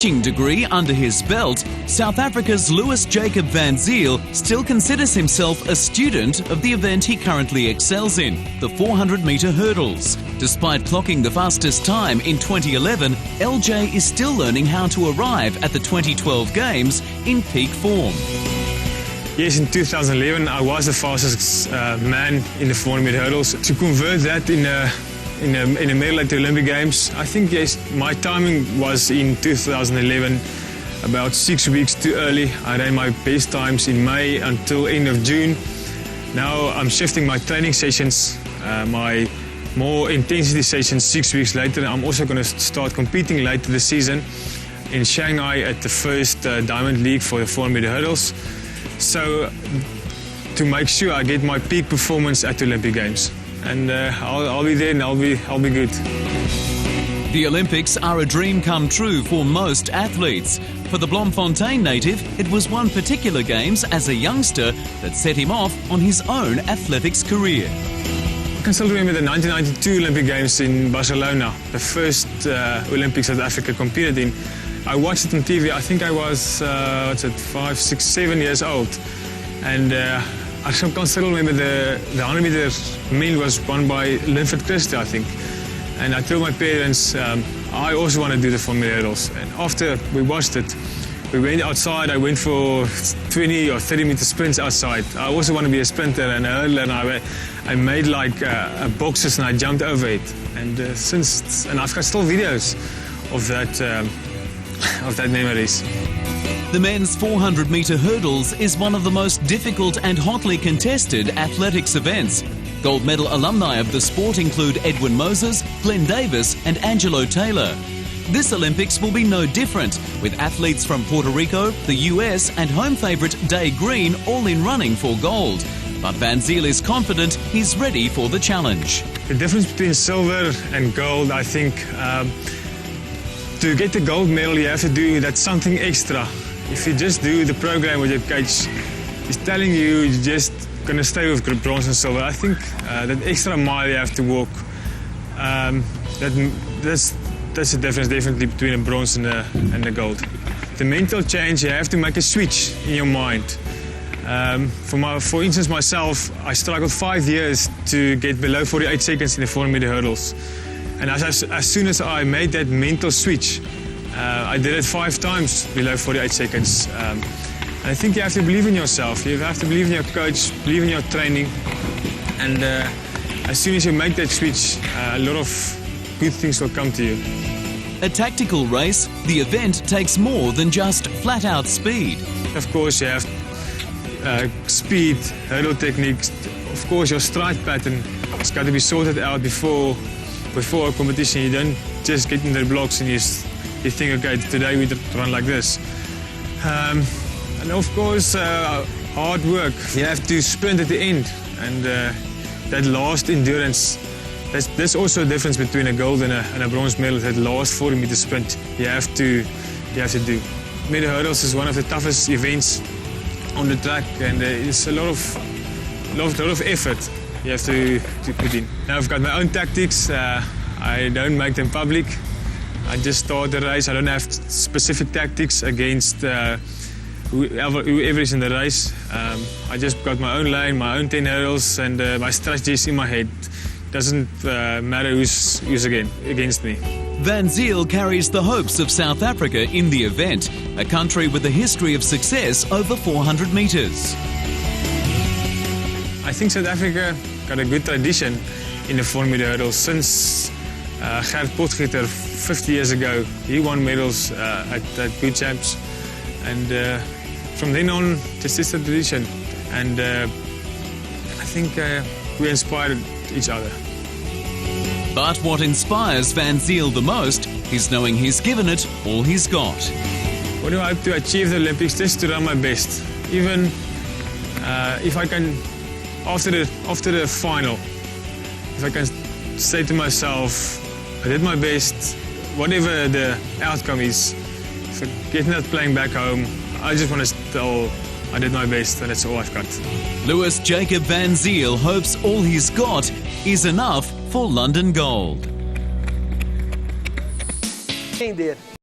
Teaching degree under his belt, South Africa's L.J.Van Zyl still considers himself a student of the event he currently excels in, the 400-metre hurdles. Despite clocking the fastest time in 2011, LJ is still learning how to arrive at the 2012 Games in peak form. Yes, in 2011 I was the fastest man in the 400-metre hurdles. To convert that in a medal at the Olympic Games, I think yes, my timing was in 2011 about 6 weeks too early. I ran my best times in May until end of June. Now I'm shifting my training sessions, my more intensity sessions 6 weeks later. I'm also going to start competing later this season in Shanghai at the first Diamond League for the 400-metre hurdles. So to make sure I get my peak performance at the Olympic Games. And I'll be there and I'll be good. The Olympics are a dream come true for most athletes. For the Bloemfontein native, it was one particular Games as a youngster that set him off on his own athletics career. I can still remember the 1992 Olympic Games in Barcelona, the first Olympics South Africa competed in. I watched it on TV. I think I was 5, 6, 7 years old, and I can still remember the 100-metre men was won by Linford Christie, I think. And I told my parents I also want to do the 400-metre hurdles. And after we watched it, we went outside. I went for 20 or 30-metre sprints outside. I also want to be a sprinter and a hurdler. And I made like boxes and I jumped over it. And I've got still videos of that memories. The men's 400-metre hurdles is one of the most difficult and hotly contested athletics events. Gold medal alumni of the sport include Edwin Moses, Glenn Davis and Angelo Taylor. This Olympics will be no different, with athletes from Puerto Rico, the US and home favourite Day Green all in running for gold. But Van Zyl is confident he's ready for the challenge. The difference between silver and gold, I think, to get the gold medal you have to do that something extra. If you just do the program with your coach, he's telling you you're just going to stay with bronze and silver. I think that extra mile you have to walk, that's the difference definitely between a bronze and the gold. The mental change, you have to make a switch in your mind. For instance, myself, I struggled 5 years to get below 48 seconds in the 400-metre hurdles. And as soon as I made that mental switch, I did it 5 times below 48 seconds. And I think you have to believe in yourself. You have to believe in your coach, believe in your training. And as soon as you make that switch, a lot of good things will come to you. A tactical race, the event takes more than just flat-out speed. Of course, you have speed, hurdle techniques. Of course, your stride pattern has got to be sorted out before a competition. You don't just get into the blocks and you think, okay, today we run like this. And of course, hard work. You have to sprint at the end, and that last endurance. There's also a difference between a gold and a bronze medal. That last 40-metre sprint you have to do. Meter hurdles is one of the toughest events on the track, and it's a lot of effort you have to put in. Now I've got my own tactics. I don't make them public. I just start the race. I don't have specific tactics against whoever is in the race. I just got my own lane, my own 10 hurdles, and my strategies in my head. Doesn't matter who's against me. Van Zyl carries the hopes of South Africa in the event, a country with a history of success over 400 metres. I think South Africa got a good tradition in the 400-metre hurdles. Since Gert Potgieter 50 years ago, he won medals at good champs. And from then on, this is the tradition. And I think we inspired each other. But what inspires Van Zyl the most is knowing he's given it all he's got. What do I hope to achieve the Olympics? Just to run my best. Even if I can, after the final, if I can say to myself, I did my best, whatever the outcome is. If I get not playing back home, I just want to tell I did my best, and that's all I've got. L.J.Van Zyl hopes all he's got is enough for London gold. Entender